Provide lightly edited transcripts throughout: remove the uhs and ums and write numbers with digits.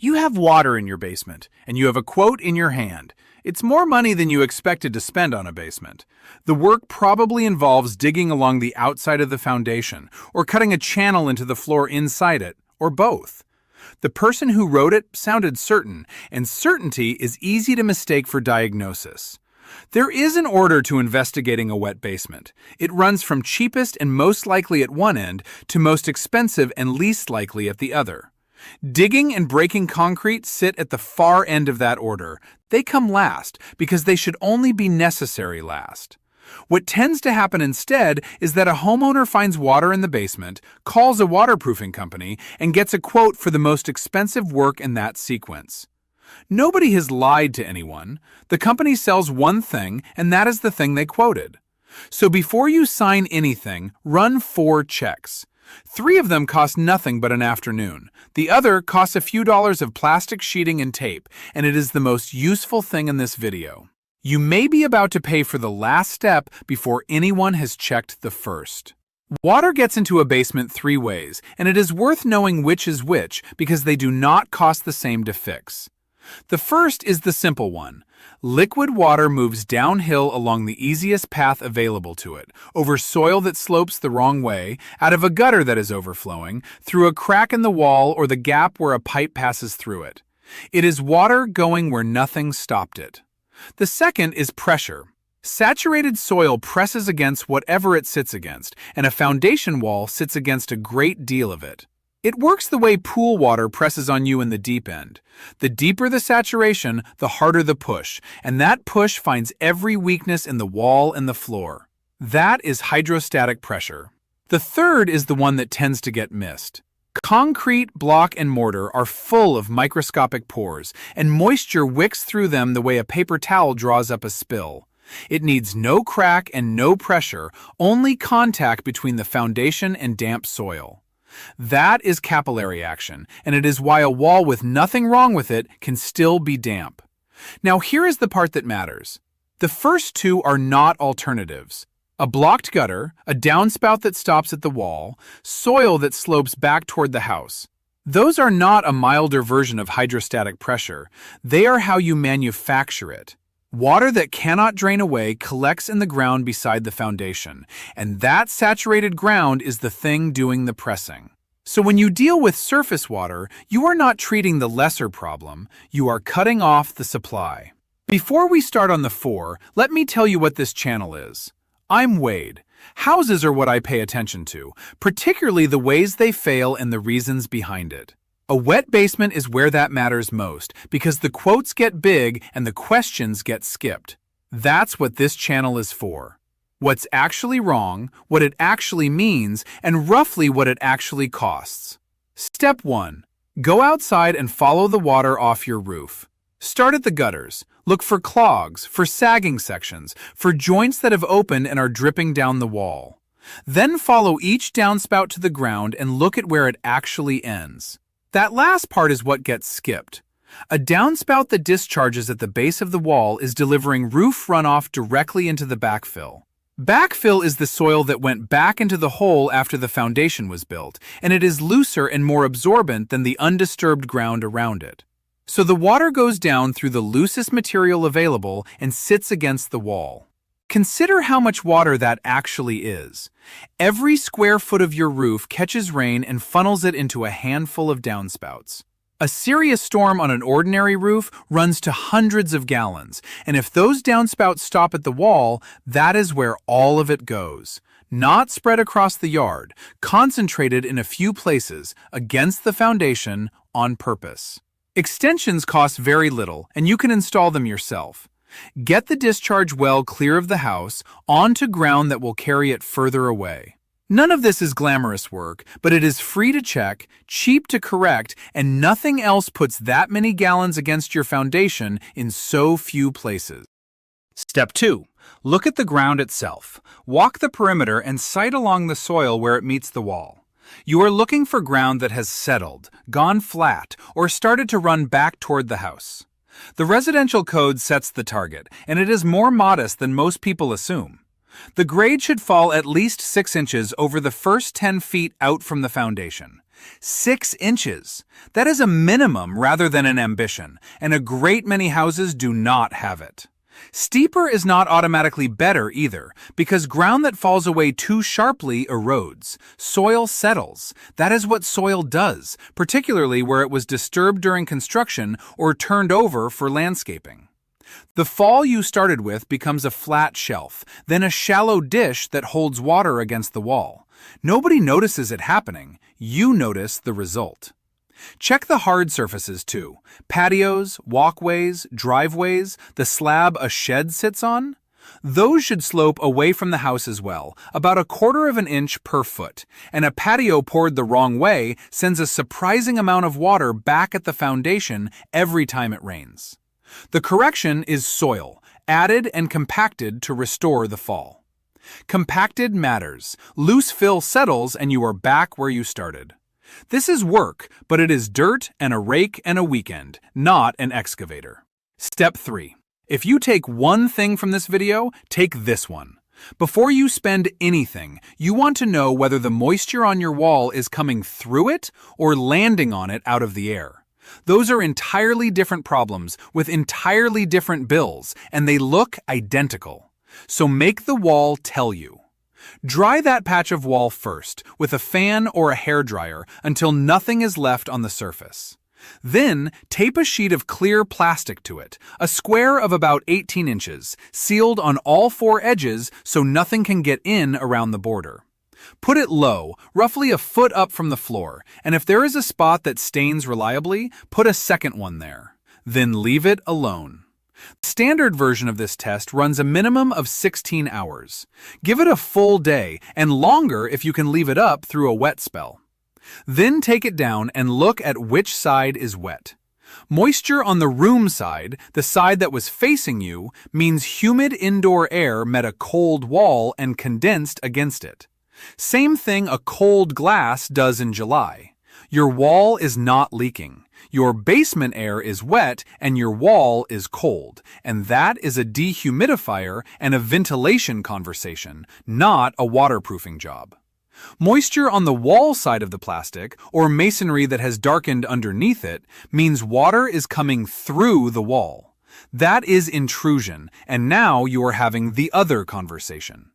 You have water in your basement, and you have a quote in your hand. It's more money than you expected to spend on a basement. The work probably involves digging along the outside of the foundation, or cutting a channel into the floor inside it, or both. The person who wrote it sounded certain, and certainty is easy to mistake for diagnosis. There is an order to investigating a wet basement. It runs from cheapest and most likely at one end to most expensive and least likely at the other. Digging and breaking concrete sit at the far end of that order. They come last because they should only be necessary last. What tends to happen instead is that a homeowner finds water in the basement, calls a waterproofing company, and gets a quote for the most expensive work in that sequence. Nobody has lied to anyone. The company sells one thing, and that is the thing they quoted. So before you sign anything, run 4 checks. 3 of them cost nothing but an afternoon. The other costs a few dollars of plastic sheeting and tape, and it is the most useful thing in this video. You may be about to pay for the last step before anyone has checked the first. Water gets into a basement 3 ways, and it is worth knowing which is which because they do not cost the same to fix. The first is the simple one. Liquid water moves downhill along the easiest path available to it, over soil that slopes the wrong way, out of a gutter that is overflowing, through a crack in the wall or the gap where a pipe passes through it. It is water going where nothing stopped it. The second is pressure. Saturated soil presses against whatever it sits against, and a foundation wall sits against a great deal of it. It works the way pool water presses on you in the deep end. The deeper the saturation, the harder the push, and that push finds every weakness in the wall and the floor. That is hydrostatic pressure. The third is the one that tends to get missed. Concrete, block, and mortar are full of microscopic pores, and moisture wicks through them the way a paper towel draws up a spill. It needs no crack and no pressure, only contact between the foundation and damp soil. That is capillary action, and it is why a wall with nothing wrong with it can still be damp. Now here is the part that matters. The first 2 are not alternatives. A blocked gutter, a downspout that stops at the wall, soil that slopes back toward the house. Those are not a milder version of hydrostatic pressure. They are how you manufacture it. Water that cannot drain away collects in the ground beside the foundation, and that saturated ground is the thing doing the pressing. So when you deal with surface water, you are not treating the lesser problem, you are cutting off the supply. Before we start on the 4, let me tell you what this channel is. I'm Wade. Houses are what I pay attention to, particularly the ways they fail and the reasons behind it. A wet basement is where that matters most, because the quotes get big and the questions get skipped. That's what this channel is for. What's actually wrong, what it actually means, and roughly what it actually costs. Step 1. Go outside and follow the water off your roof. Start at the gutters. Look for clogs, for sagging sections, for joints that have opened and are dripping down the wall. Then follow each downspout to the ground and look at where it actually ends. That last part is what gets skipped. A downspout that discharges at the base of the wall is delivering roof runoff directly into the backfill. Backfill is the soil that went back into the hole after the foundation was built, and it is looser and more absorbent than the undisturbed ground around it. So the water goes down through the loosest material available and sits against the wall. Consider how much water that actually is. Every square foot of your roof catches rain and funnels it into a handful of downspouts. A serious storm on an ordinary roof runs to hundreds of gallons, and if those downspouts stop at the wall, that is where all of it goes. Not spread across the yard, concentrated in a few places, against the foundation, on purpose. Extensions cost very little, and you can install them yourself. Get the discharge well clear of the house, onto ground that will carry it further away. None of this is glamorous work, but it is free to check, cheap to correct, and nothing else puts that many gallons against your foundation in so few places. Step 2. Look at the ground itself. Walk the perimeter and sight along the soil where it meets the wall. You are looking for ground that has settled, gone flat, or started to run back toward the house. The residential code sets the target, and it is more modest than most people assume. The grade should fall at least 6 inches over the first 10 feet out from the foundation. 6 inches. That is a minimum rather than an ambition, and a great many houses do not have it. Steeper is not automatically better either, because ground that falls away too sharply erodes. Soil settles. That is what soil does, particularly where it was disturbed during construction or turned over for landscaping. The fall you started with becomes a flat shelf, then a shallow dish that holds water against the wall. Nobody notices it happening. You notice the result. Check the hard surfaces too. Patios, walkways, driveways, the slab a shed sits on. Those should slope away from the house as well, about 1/4 of an inch per foot, and a patio poured the wrong way sends a surprising amount of water back at the foundation every time it rains. The correction is soil, added and compacted to restore the fall. Compacted matters. Loose fill settles and you are back where you started. This is work, but it is dirt and a rake and a weekend, not an excavator. Step 3. If you take one thing from this video, take this one. Before you spend anything, you want to know whether the moisture on your wall is coming through it or landing on it out of the air. Those are entirely different problems with entirely different bills, and they look identical. So make the wall tell you. Dry that patch of wall first with a fan or a hairdryer until nothing is left on the surface. Then tape a sheet of clear plastic to it, a square of about 18 inches, sealed on all 4 edges so nothing can get in around the border. Put it low, roughly a foot up from the floor, and if there is a spot that stains reliably, put a second one there. Then leave it alone. The standard version of this test runs a minimum of 16 hours. Give it a full day, and longer if you can leave it up through a wet spell. Then take it down and look at which side is wet. Moisture on the room side, the side that was facing you, means humid indoor air met a cold wall and condensed against it. Same thing a cold glass does in July. Your wall is not leaking. Your basement air is wet and your wall is cold, and that is a dehumidifier and a ventilation conversation, not a waterproofing job. Moisture on the wall side of the plastic, or masonry that has darkened underneath it, means water is coming through the wall. That is intrusion, and now you are having the other conversation.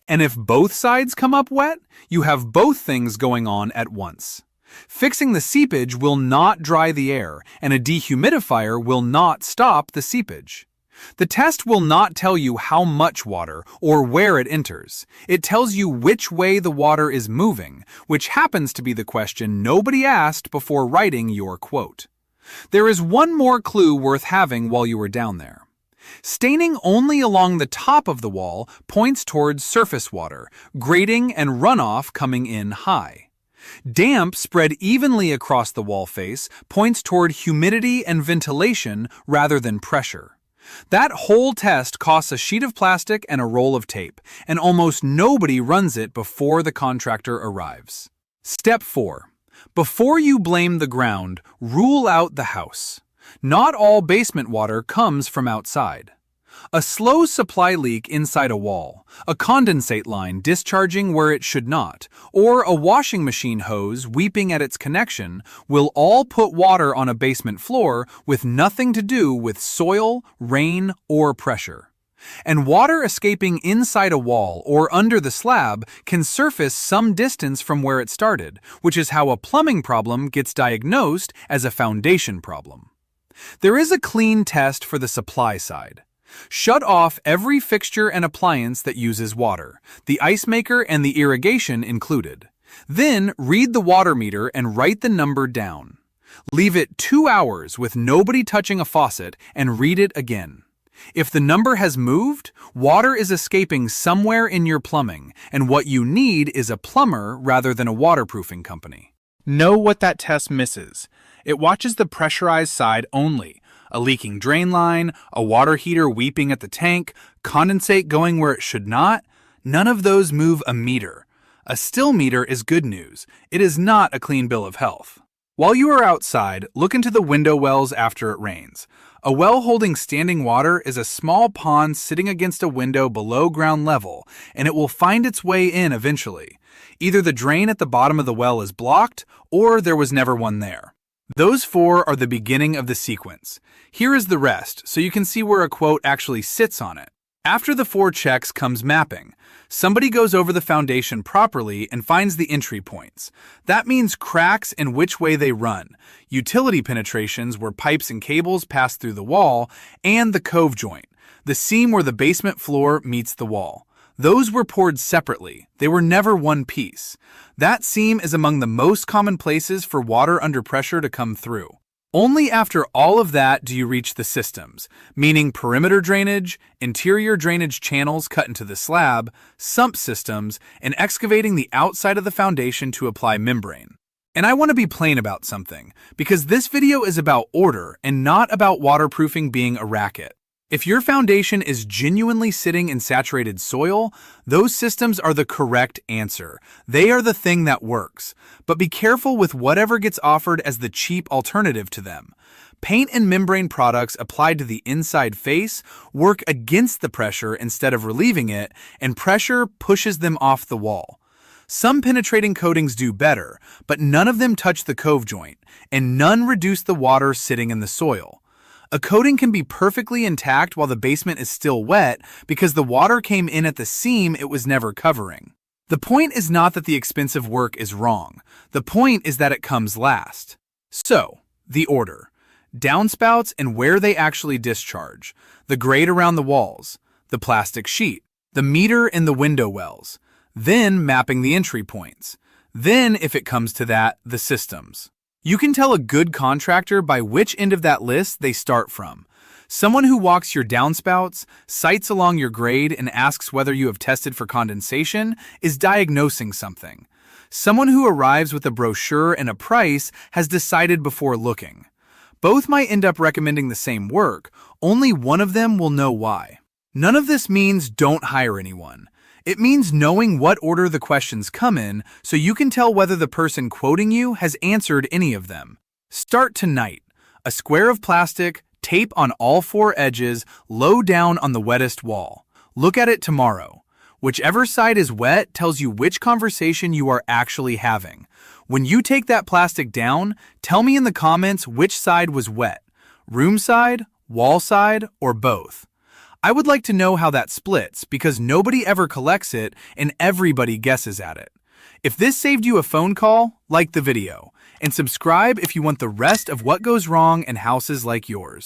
And if both sides come up wet, you have both things going on at once. Fixing the seepage will not dry the air, and a dehumidifier will not stop the seepage. The test will not tell you how much water or where it enters. It tells you which way the water is moving, which happens to be the question nobody asked before writing your quote. There is one more clue worth having while you are down there. Staining only along the top of the wall points towards surface water, grading and runoff coming in high. Damp spread evenly across the wall face points toward humidity and ventilation rather than pressure. That whole test costs a sheet of plastic and a roll of tape, and almost nobody runs it before the contractor arrives. Step 4. Before you blame the ground, rule out the house. Not all basement water comes from outside. A slow supply leak inside a wall, a condensate line discharging where it should not, or a washing machine hose weeping at its connection will all put water on a basement floor with nothing to do with soil, rain, or pressure. And water escaping inside a wall or under the slab can surface some distance from where it started, which is how a plumbing problem gets diagnosed as a foundation problem. There is a clean test for the supply side. Shut off every fixture and appliance that uses water, the ice maker and the irrigation included. Then read the water meter and write the number down. Leave it 2 hours with nobody touching a faucet and read it again. If the number has moved, water is escaping somewhere in your plumbing, and what you need is a plumber rather than a waterproofing company. Know what that test misses. It watches the pressurized side only. A leaking drain line, a water heater weeping at the tank, condensate going where it should not. None of those move a meter. A still meter is good news. It is not a clean bill of health. While you are outside, look into the window wells after it rains. A well holding standing water is a small pond sitting against a window below ground level, and it will find its way in eventually. Either the drain at the bottom of the well is blocked, or there was never one there. Those 4 are the beginning of the sequence. Here is the rest, so you can see where a quote actually sits on it. After the 4 checks comes mapping. Somebody goes over the foundation properly and finds the entry points. That means cracks and which way they run, utility penetrations where pipes and cables pass through the wall, and the cove joint, the seam where the basement floor meets the wall. Those were poured separately. They were never one piece. That seam is among the most common places for water under pressure to come through. Only after all of that do you reach the systems, meaning perimeter drainage, interior drainage channels cut into the slab, sump systems, and excavating the outside of the foundation to apply membrane. And I want to be plain about something, because this video is about order and not about waterproofing being a racket. If your foundation is genuinely sitting in saturated soil, those systems are the correct answer. They are the thing that works. But be careful with whatever gets offered as the cheap alternative to them. Paint and membrane products applied to the inside face work against the pressure instead of relieving it, and pressure pushes them off the wall. Some penetrating coatings do better, but none of them touch the cove joint, and none reduce the water sitting in the soil. A coating can be perfectly intact while the basement is still wet because the water came in at the seam it was never covering. The point is not that the expensive work is wrong. The point is that it comes last. So, the order. Downspouts and where they actually discharge. The grate around the walls. The plastic sheet. The meter in the window wells. Then mapping the entry points. Then, if it comes to that, the systems. You can tell a good contractor by which end of that list they start from. Someone who walks your downspouts, sights along your grade, and asks whether you have tested for condensation is diagnosing something. Someone who arrives with a brochure and a price has decided before looking. Both might end up recommending the same work, only one of them will know why. None of this means don't hire anyone. It means knowing what order the questions come in so you can tell whether the person quoting you has answered any of them. Start tonight. A square of plastic, tape on all 4 edges, low down on the wettest wall. Look at it tomorrow. Whichever side is wet tells you which conversation you are actually having. When you take that plastic down, tell me in the comments which side was wet. Room side, wall side, or both. I would like to know how that splits because nobody ever collects it and everybody guesses at it. If this saved you a phone call, like the video, and subscribe if you want the rest of what goes wrong in houses like yours.